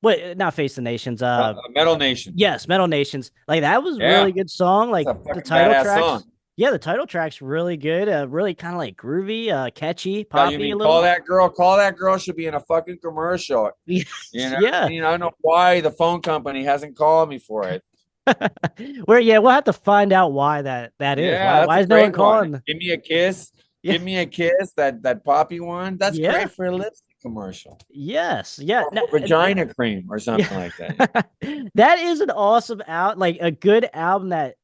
wait, not Face the Nations. Metal Nation. Yes, Metal Nations. Like that was Yeah, really good song. it's Like a the fucking title badass tracks. song. Yeah, the title track's really good. Really kind of like groovy, catchy, Yeah, you poppy a mean Call little. That Girl? Call That Girl should be in a fucking commercial. You Yes, know what I yeah. mean? I don't know why the phone company hasn't called me for it. Where yeah, we'll have to find out why that is. Yeah, Why that's why a is no one great one. calling? Give me a kiss. Yeah, Give me a kiss. That poppy one. That's yeah. great for a lipstick commercial Yes, yeah. or No, for vagina cream or yeah. something like that. That is an awesome like a good album that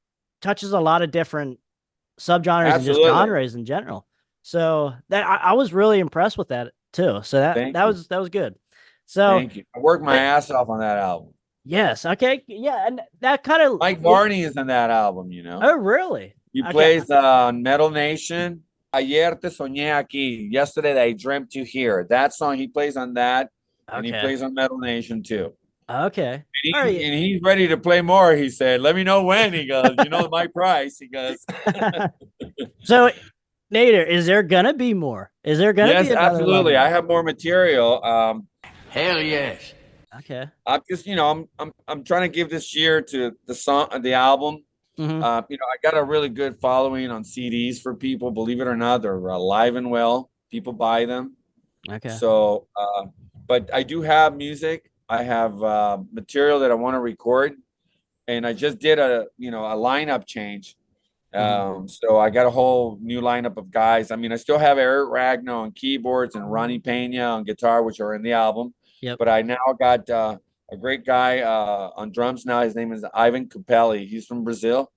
touches a lot of different subgenres and just Absolutely. genres in general. So that I was really impressed with that too. So that Thank that you. was that was good. So Thank you. I worked my but ass off on that album. yes, okay, yeah, and that kind of Mike Varney is in that album. oh really? He Okay, plays Metal Nation. Ayer te soñé aquí. Yesterday I dreamt you here. That song he plays on that, and he okay, plays on Metal Nation too. okay. And, All he, right. and he's ready to play more. He said, "Let me know when." He goes, my price." He goes, So Nader, is there gonna be more? Is there gonna be "Yes, another live absolutely. I album? have more material. Hell yes. Okay. I'm just, I'm trying to give this year to the album. Hmm. I got a really good following on CDs for people. Believe it or not, they're alive and well. People buy them. Okay. So, but I do have music. I have material that I want to record, and I just did a lineup change. Hmm. So I got a whole new lineup of guys. I mean, I still have Eric Ragno on keyboards and Ronnie Pena on guitar, which are in the album. Yep. But I now got a great guy on drums now. His name is Ivan Capelli. He's from Brazil.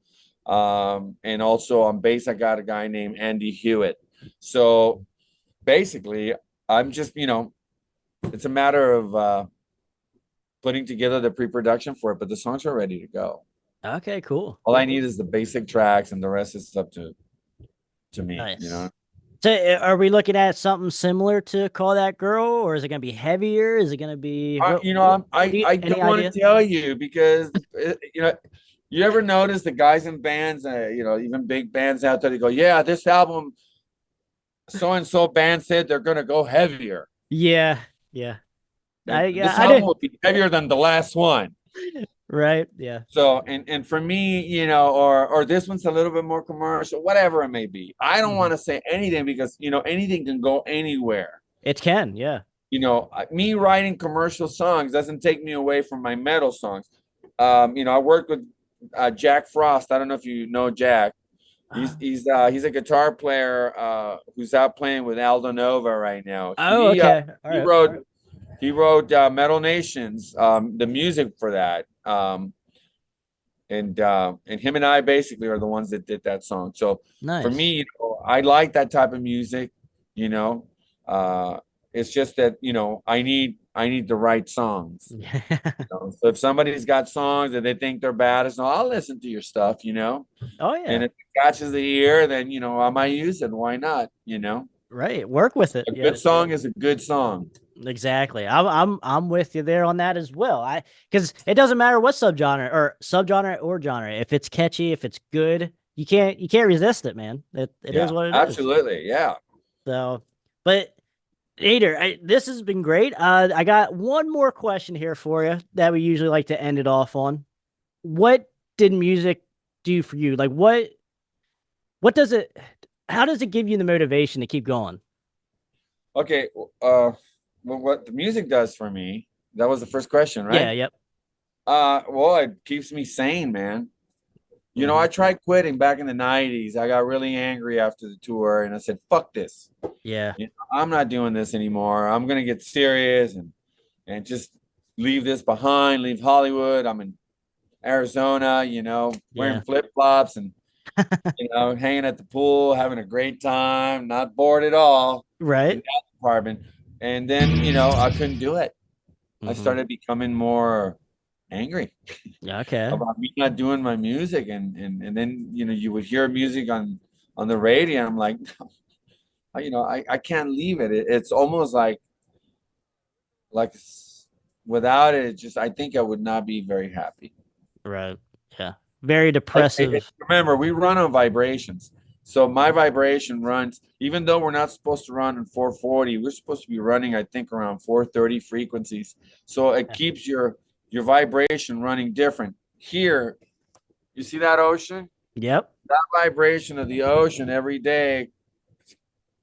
And also on bass, I got a guy named Andy Hewitt. So basically, I'm just, it's a matter of putting together the pre-production for it, but the songs are ready to go. Okay, cool. All I need is the basic tracks, and the rest is up to me. Nice. So are we looking at something similar to Call That Girl, or is it going to be heavier? Is it going to be what do you, I any don't want idea? to tell you because you ever notice the guys in bands, even big bands out there, they go, yeah, this album, so and so band said they're gonna go heavier. Yeah, yeah. This I album did. will be heavier than the last one. Right. Yeah. So and for me, or this one's a little bit more commercial, whatever it may be. I don't Mhm. want to say anything because anything can go anywhere. It can. Yeah. Me writing commercial songs doesn't take me away from my metal songs. I worked with Jack Frost. I don't know if you know Jack. He's a guitar player who's out playing with Aldo Nova right now. Oh, He okay. All he right. wrote he wrote Metal Nations, the music for that. And him and I basically are the ones that did that song. So for Nice. me, I like that type of music. You know, uh, it's just that I need the right songs. So if somebody's got songs that they think they're bad, so I'll listen to your stuff. Oh, And yeah. if it catches the ear, then I might use it. Why not? Right. Work with it. A Yeah. good song is a good song. Exactly. I'm with you there on that as well. Because it doesn't matter what subgenre or genre. If it's catchy, if it's good, you can't resist it, man. It is Yeah, what it is. absolutely. Yeah. So, but Nader, this has been great. I got one more question here for you that we usually like to end it off on. What did music do for you? Like what does it how does it give you the motivation to keep going? Okay. Well, what the music does for me, that was the first question, Yeah, right? yep. Well, it keeps me sane, man. Hmm. I tried quitting back in the 90s. I got really angry after the tour and I said, fuck this. Yeah. I'm not doing this anymore. I'm gonna get serious and just leave this behind, leave Hollywood. I'm in Arizona, wearing Yeah. flip-flops and hanging at the pool, having a great time, not bored at all in Right. that apartment. And then, I couldn't do it. I Hmm. started becoming more angry Okay. about me not doing my music. And then, you would hear music on the radio. I'm like, I can't leave it. It's almost like without it, just I think I would not be very happy. Right. Yeah. Very I depressive. remember we run on vibrations. So my vibration runs, even though we're not supposed to run in 440, we're supposed to be running, I think, around 430 frequencies. So it keeps your vibration running different. Here, you see that ocean? Yep. That vibration of the ocean every day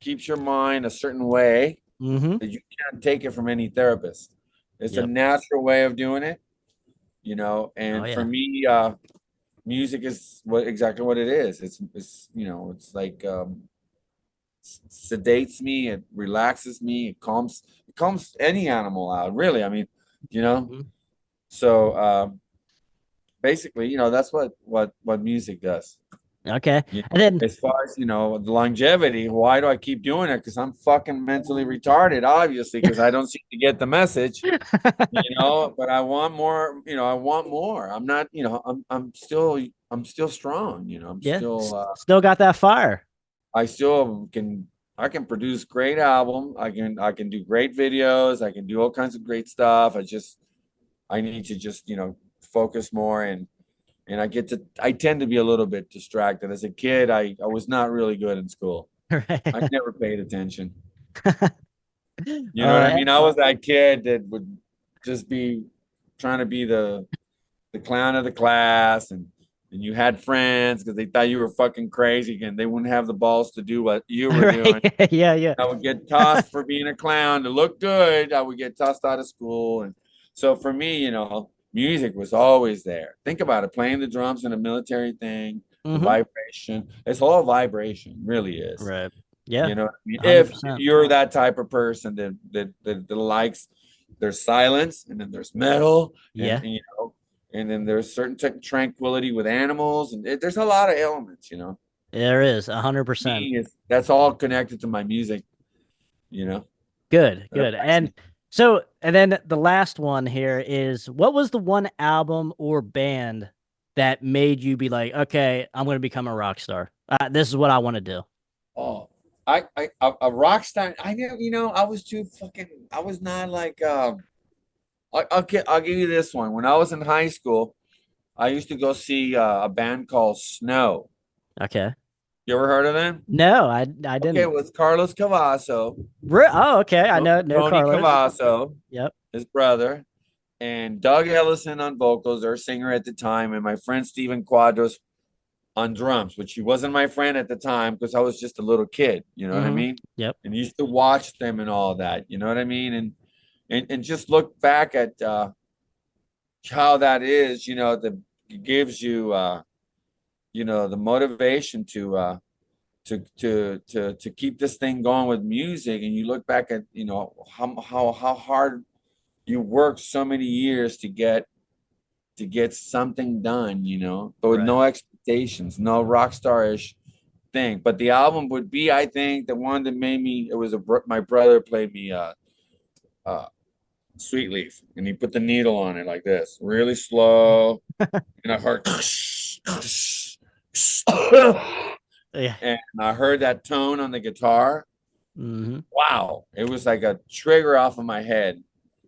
keeps your mind a certain way Hmm. that you can't take it from any therapist. It's a Yep. natural way of doing it, Oh and for yeah. me, music is exactly what it is. It's like sedates me, it relaxes me, it calms any animal out, really. I mean, you know. Mhm. So basically, that's what music does. Okay. And then As far as the longevity, why do I keep doing it? Because I'm fucking mentally retarded, obviously, because I don't seem to get the message. But I want more. I want more. I'm not. I'm still strong. I'm yeah, still. still got that fire. I still can. I can produce great album. I can do great videos. I can do all kinds of great stuff. I need to just focus more and I tend to be a little bit distracted. As a kid, I was not really good in school. I Right. never paid attention. You know what I Yeah. mean? I was that kid that would just be trying to be the clown of the class and and you had friends because they thought you were fucking crazy and they wouldn't have the balls to do what you were doing. Right. Yeah, yeah. I would get tossed for being a clown to look good. I would get tossed out of school. And so for me, music was always there. Think about it, playing the drums in a military thing, the vibration. It's all vibration, really is. Right. Yeah. You know what I mean? 100%. If you're that type of person that likes, there's silence and then there's metal. Yeah. And then there's certain tranquility with animals. And there's a lot of elements, There is 100%. That's all connected to my music, Good. And so, and then the last one here is, what was the one album or band that made you be like, okay, I'm going to become a rock star? This is what I want to do. Oh, a rock star. I knew, I was too fucking. I was not like. I'll give you this one. When I was in high school, I used to go see a band called Snow. Okay. You ever heard of them? No, I didn't. Okay, it was Carlos Cavasso. Oh, okay. I know Tony Carlos. Cavasso. Yep. His brother. And Doug Ellison on vocals, their singer at the time, and my friend Steven Quadros on drums, which he wasn't my friend at the time because I was just a little kid. You know what I mean? Yep. And used to watch them and all that. You know what I mean? And just look back at how that is. That gives you the motivation to keep this thing going with music. And you look back at how hard you worked so many years to get something done, but with no expectations, no rock star-ish thing. But the album would be, I think, the one that made me. It was my brother played me Sweet Leaf, and he put the needle on it like this, really slow, and I heard. Yeah. And I heard that tone on the guitar. Wow, it was like a trigger off of my head.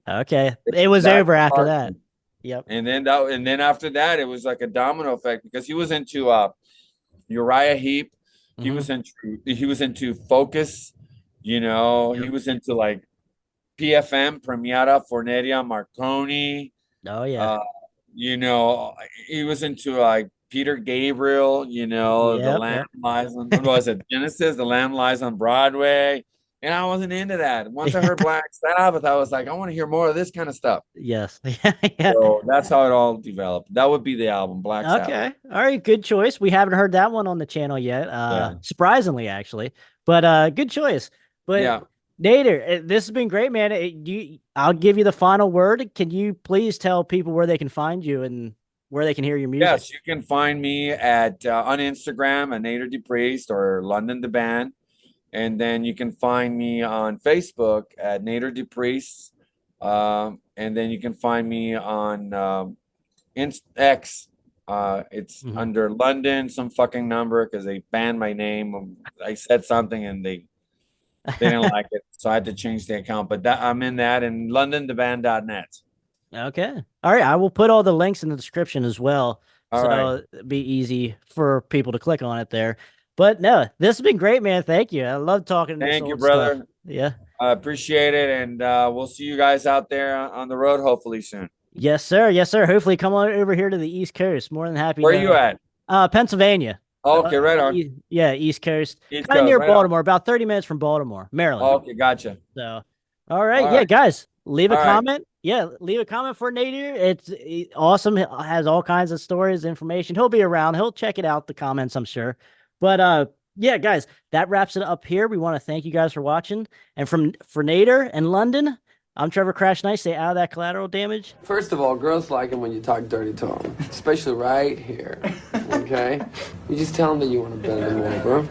Okay, it was over after that. Yep. And then after that, it was like a domino effect because he was into Uriah Heep. He was into Focus. He was into like PFM, Premiata Forneria Marconi. Oh yeah. He was into like Peter Gabriel. The Lamb Lies on. What was it? Genesis. The Lamb Lies on Broadway. And I wasn't into that. Once I heard Black Sabbath, I was like, I want to hear more of this kind of stuff. Yes. So that's how it all developed. That would be the album, Black Sabbath. Okay. All right. Good choice. We haven't heard that one on the channel yet. Surprisingly, actually. But good choice. But yeah. Nadir, this has been great, man. I'll give you the final word. Can you please tell people where they can find you and where they can hear your music? Yes, you can find me at on Instagram at Nadir D'Priest or London the Band. And then you can find me on Facebook at Nadir D'Priest. And then you can find me on X. It's under London, some fucking number, because they banned my name. I said something and they didn't like it. So I had to change the account. But I'm in that and londontheband.net. Okay. All right. I will put all the links in the description as well. All right. It'll be easy for people to click on it there. But no, this has been great, man. Thank you. I love talking. Thank you, brother. Stuff. Yeah. I appreciate it. And we'll see you guys out there on the road hopefully soon. Yes, sir. Yes, sir. Hopefully come on over here to the East Coast. More than happy. Where are you at? Pennsylvania. Okay, right on. East Coast. East Kind of Coast, near right Baltimore, about 30 minutes from Baltimore, Maryland. Okay, gotcha. So, all right. All Yeah, right. guys, leave a All comment. Yeah, leave a comment for Nadir. It's awesome. He has all kinds of stories, information. He'll be around. He'll check it out, the comments, I'm sure. But yeah, guys, that wraps it up here. We want to thank you guys for watching. And for Nadir and London, I'm Trevor Krash Nice. Stay out of that collateral damage. First of all, girls like it when you talk dirty to them, especially right here, okay? You just tell them that you want to bend them over,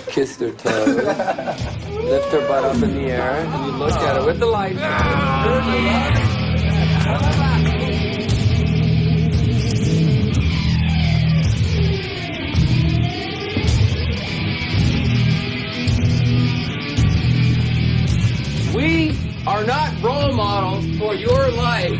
kiss their toes, lift their butt up in the air, and you look at it with the lights on. We are not role models for your life.